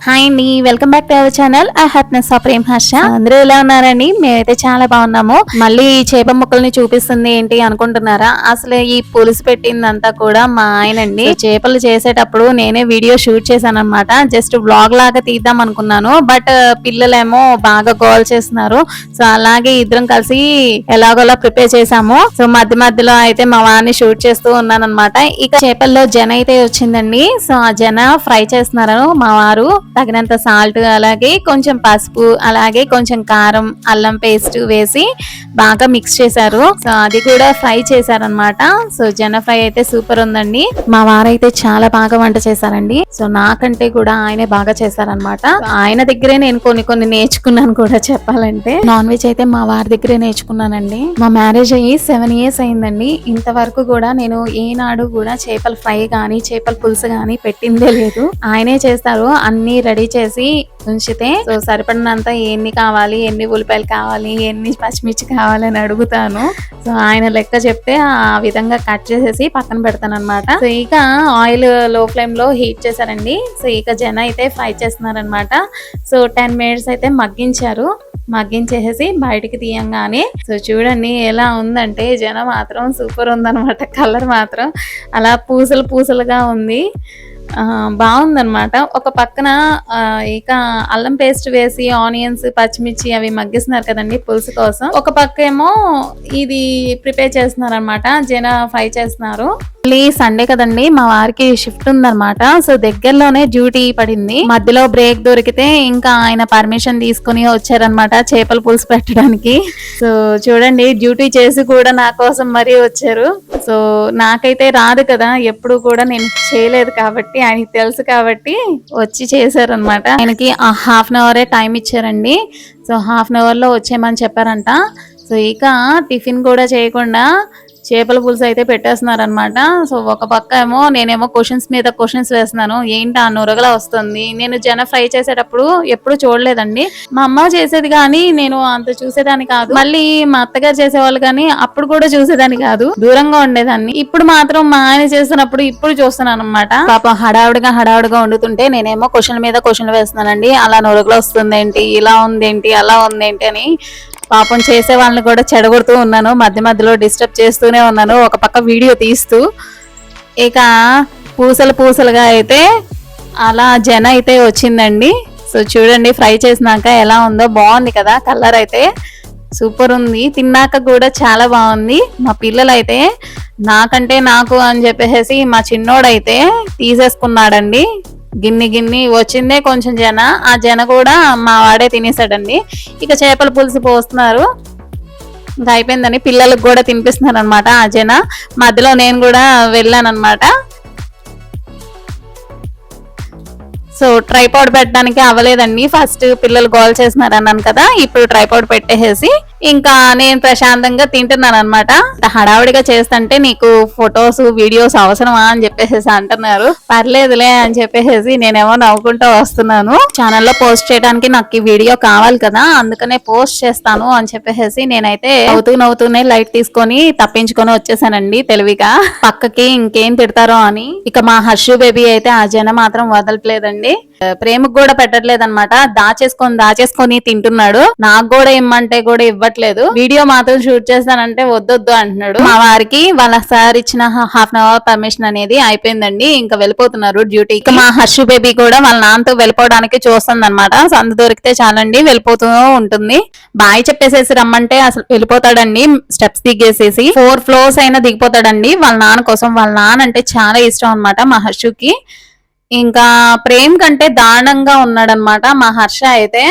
Hi అండి, welcome back to our channel happiness of Prem Harsha. అందరూ ఎలా ఉన్నారండి? మేమైతే చాలా బాగున్నాము. మళ్ళీ చేప ముక్కల్ని చూపిస్తుంది ఏంటి అనుకుంటున్నారా? అసలు ఈ పులుసు పెట్టిందంతా కూడా మా ఆయన అండి. చేపలు చేసేటప్పుడు నేనే వీడియో షూట్ చేశాను అనమాట. జస్ట్ వ్లాగ్ లాగా తీద్దాం అనుకున్నాను, బట్ పిల్లలేమో బాగా గోల్ చేస్తున్నారు. సో అలాగే ఇద్దరం కలిసి ఎలాగోలా ప్రిపేర్ చేసాము. సో మధ్య మధ్యలో అయితే మా వారిని షూట్ చేస్తూ ఉన్నాను అనమాట. ఇక చేపల్లో జన అయితే వచ్చిందండి. సో ఆ జన ఫ్రై చేస్తున్నారు మా వారు. తగినంత సాల్ట్, అలాగే కొంచెం పసుపు, అలాగే కొంచెం కారం, అల్లం పేస్ట్ వేసి బాగా మిక్స్ చేశారు. సో అది కూడా ఫ్రై చేశారనమాట. సో జన ఫ్రై అయితే సూపర్ ఉందండి. మా వారైతే చాలా బాగా వంట చేశారండి. సో నాకంటే కూడా ఆయనే బాగా చేశారనమాట. ఆయన దగ్గరే నేను కొన్ని నేర్చుకున్నాను కూడా చెప్పాలంటే. నాన్ వెజ్ అయితే మా వారి దగ్గరే నేర్చుకున్నానండి. మా మ్యారేజ్ అయ్యి 7 years అయిందండి. ఇంతవరకు కూడా నేను ఏనాడు కూడా చేపల ఫ్రై గానీ చేపల పులుసు గానీ పెట్టిందే లేదు. ఆయనే చేస్తారు. అన్ని రెడీ చేసి ఉంచితే సో సరిపడినంత ఎన్ని కావాలి, ఎన్ని ఉల్లిపాయలు కావాలి, ఎన్ని పచ్చిమిర్చి కావాలి అని అడుగుతాను. సో ఆయన లెక్క చెప్తే ఆ విధంగా కట్ చేసేసి పక్కన పెడతాను అనమాట. సో ఇక ఆయిల్ లో ఫ్లేమ్ లో హీట్ చేశారండి. సో ఇక జన అయితే ఫ్రై చేస్తున్నారనమాట. సో 10 minutes అయితే మగ్గించేసి బయటికి తీయంగానే సో చూడండి ఎలా ఉందంటే జన మాత్రం సూపర్ ఉందనమాట. కలర్ మాత్రం అలా పూసలుగా ఉంది. బాగుందనమాట. ఒక పక్కన ఇక అల్లం పేస్ట్ వేసి ఆనియన్స్, పచ్చిమిర్చి అవి మగ్గిస్తున్నారు కదండి పులుసు కోసం. ఒక పక్క ఏమో ఇది ప్రిపేర్ చేస్తున్నారు అనమాట. జన ఫ్రై చేస్తున్నారు. సండే కదండి, మా వారికి షిఫ్ట్ ఉందన్నమాట. సో దగ్గరలోనే డ్యూటీ పడింది. మధ్యలో బ్రేక్ దొరికితే ఇంకా ఆయన పర్మిషన్ తీసుకుని వచ్చారనమాట చేపల పులుసు పెట్టడానికి. సో చూడండి, డ్యూటీ చేసి కూడా నా కోసం మరీ వచ్చారు. సో నాకైతే రాదు కదా, ఎప్పుడు కూడా నేను చేయలేదు కాబట్టి ఆయనకి తెలుసు కాబట్టి వచ్చి చేశారనమాట. ఆయనకి 1/2 hour టైం ఇచ్చారండి. సో 1/2 hour లో వచ్చేయమని చెప్పారంట. సో ఇక టిఫిన్ కూడా చేయకుండా చేపల పులుసు అయితే పెట్టేస్తున్నారనమాట. సో ఒక పక్క ఏమో నేనేమో క్వశ్చన్స్ మీద క్వశ్చన్స్ వేస్తున్నాను. ఏంటి ఆ నురగలా వస్తుంది? నేను జన ఫ్రై చేసేటప్పుడు ఎప్పుడు చూడలేదండి. మా అమ్మ చేసేది కానీ నేను అంత చూసేదాన్ని కాదు. మళ్ళీ మా అత్తగారు చేసేవాళ్ళు కానీ అప్పుడు కూడా చూసేదాన్ని కాదు, దూరంగా ఉండేదాన్ని. ఇప్పుడు మాత్రం మా ఆయన చేస్తున్నప్పుడు ఇప్పుడు చూస్తున్నాను అనమాట. పాపం హడావుడిగా వండుతుంటే నేనేమో క్వశ్చన్ మీద క్వశ్చన్ వేస్తున్నానండి. అలా నురగలు వస్తుందేంటి, ఇలా ఉందేంటి, అలా ఉందేంటి అని పాపం చేసే వాళ్ళని కూడా చెడగొడుతూ ఉన్నాను. మధ్యలో డిస్టర్బ్ చేస్తూనే ఉన్నాను, ఒక పక్క వీడియో తీస్తూ. ఇక పూసలుగా అయితే అలా జన అయితే వచ్చిందండి. సో చూడండి ఫ్రై చేసినాక ఎలా ఉందో, బాగుంది కదా. కలర్ అయితే సూపర్ ఉంది. తిన్నాక కూడా చాలా బాగుంది. మా పిల్లలు అయితే నాకు అని చెప్పేసి మా చిన్నోడైతే తీసేసుకున్నాడండి. గిన్ని వచ్చిందే కొంచెం జన. ఆ జన కూడా మా వాడే తినేసాడండి. ఇక చేపల పులుసు పోస్తున్నారు. ఇంకా అయిపోయిందని పిల్లలకు కూడా తినిపిస్తున్నారు అనమాట ఆ జన. మధ్యలో నేను కూడా వెళ్ళాను అనమాట. సో ట్రైపాడ్ పెట్టడానికి అవ్వలేదండి. ఫస్ట్ పిల్లలు గోల్ చేస్తున్నారు అన్నాను కదా, ఇప్పుడు ట్రైపాడ్ పెట్టేసి ఇంకా నేను ప్రశాంతంగా తింటున్నాను అనమాట. హడావుడిగా చేస్తుంటే నీకు ఫొటోస్ వీడియోస్ అవసరమా అని చెప్పేసి అంటున్నారు. పర్లేదులే అని చెప్పేసి నేనేమో నవ్వుకుంటూ వస్తున్నాను. ఛానల్లో పోస్ట్ చేయడానికి నాకు ఈ వీడియో కావాలి కదా, అందుకనే పోస్ట్ చేస్తాను అని చెప్పేసి నేనైతే నవ్వుతూనే లైట్ తీసుకొని తప్పించుకొని వచ్చేసానండి తెలివిగా. పక్కకి ఇంకేం తిడతారో అని. ఇక మా హర్షు బేబీ అయితే ఆ జన మాత్రం వదలట్లేదండి. ప్రేమకు కూడా పెట్టట్లేదన్నమాట. దాచేసుకొని తింటున్నాడు. నాకు కూడా ఇమ్మంటే కూడా ఇవ్వట్లేదు. వీడియో మాత్రం షూట్ చేస్తానంటే వద్దొద్దు అంటున్నాడు. మా వారికి వాళ్ళ సార్ ఇచ్చిన 1/2 hour పర్మిషన్ అనేది అయిపోయిందండి. ఇంకా వెళ్ళిపోతున్నారు డ్యూటీకి. ఇక మా హర్షు బేబీ కూడా వాళ్ళ నాన్నతో వెళ్ళిపోవడానికి చూస్తుంది అనమాట. సందు దొరికితే చాలండి వెళ్ళిపోతూ ఉంటుంది. బాయ్ చెప్పేసేసి రమ్మంటే అసలు వెళ్ళిపోతాడండి. స్టెప్స్ దిగేసేసి 4 floors అయినా దిగిపోతాడండి వాళ్ళ నాన్న కోసం. వాళ్ళ నాన్న అంటే చాలా ఇష్టం అనమాట మా హర్షుకి. ఇంకా ప్రేమ్ కంటే దారుణంగా ఉన్నాడనమాట మా హర్ష అయితే.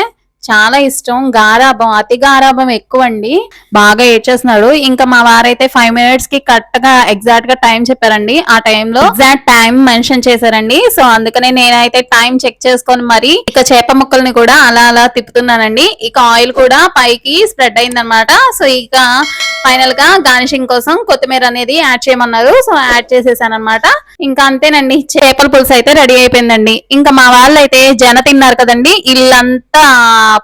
చాలా ఇష్టం, గారాభం, అతి గారాభం ఎక్కువ అండి. బాగా ఏడ్చేస్తున్నాడు. ఇంకా మా వారైతే 5 minutes కి కరెక్ట్ గా ఎగ్జాక్ట్ గా టైం చెప్పారండి. ఆ టైంలో ఎగ్జాక్ట్ టైం మెన్షన్ చేశారండి. సో అందుకనే నేనైతే టైం చెక్ చేసుకొని మరి ఇక చేప ముక్కల్ని కూడా అలా తిప్పుతున్నానండి. ఇక ఆయిల్ కూడా పైకి స్ప్రెడ్ అయిందనమాట. సో ఇక ఫైనల్ గా గార్నిషింగ్ కోసం కొత్తిమీర అనేది యాడ్ చేయమన్నారు. సో యాడ్ చేసేసాను అనమాట. ఇంకా అంతేనండి, చేపల పులుసు అయితే రెడీ అయిపోయిందండి. ఇంకా మా వాళ్ళు అయితే జన తిన్నారు కదండి, ఇల్లంతా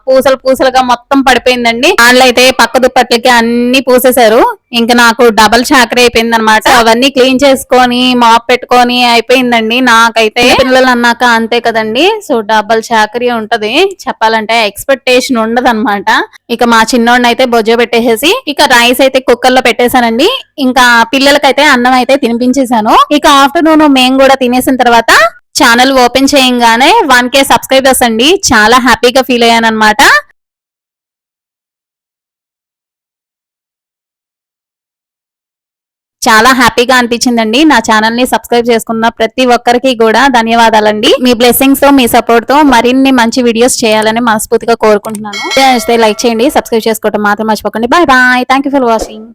పూసలుగా మొత్తం పడిపోయిందండి. వాళ్ళైతే పక్క దుప్పట్లకి అన్ని పూసేశారు. ఇంకా నాకు డబల్ చాకరీ అయిపోయింది అనమాట. అవన్నీ క్లీన్ చేసుకొని మాప్ పెట్టుకొని అయిపోయిందండి. నాకైతే పిల్లలు అన్నాక అంతే కదండి. సో డబల్ చాకరీ ఉంటది చెప్పాలంటే, ఎక్స్పెక్టేషన్ ఉండదు అనమాట. ఇక మా చిన్నోడిని అయితే బొజ్జో పెట్టేసేసి ఇక రైస్ అయితే కుక్కర్ లో పెట్టేశానండి. ఇంకా పిల్లలకైతే అన్నం అయితే తినిపించేశాను. ఇక ఆఫ్టర్నూన్ మేము కూడా తినేసిన తర్వాత ఛానల్ ఓపెన్ చేయంగానే 1K సబ్స్క్రైబర్స్ అండి. చాలా హ్యాపీగా ఫీల్ అయ్యాను అనమాట. చాలా హ్యాపీగా అనిపించిందండి. నా ఛానల్ ని సబ్స్క్రైబ్ చేసుకున్న ప్రతి ఒక్కరికి కూడా ధన్యవాదాలండి. మీ బ్లెస్సింగ్స్ తో, మీ సపోర్ట్ తో మరిన్ని మంచి వీడియోస్ చేయాలని మనస్ఫూర్తిగా కోరుకుంటున్నాను. లైక్ చేయండి, సబ్స్క్రైబ్ చేసుకోవడం మాత్రం మర్చిపోకండి. Bye bye. Thank you for watching.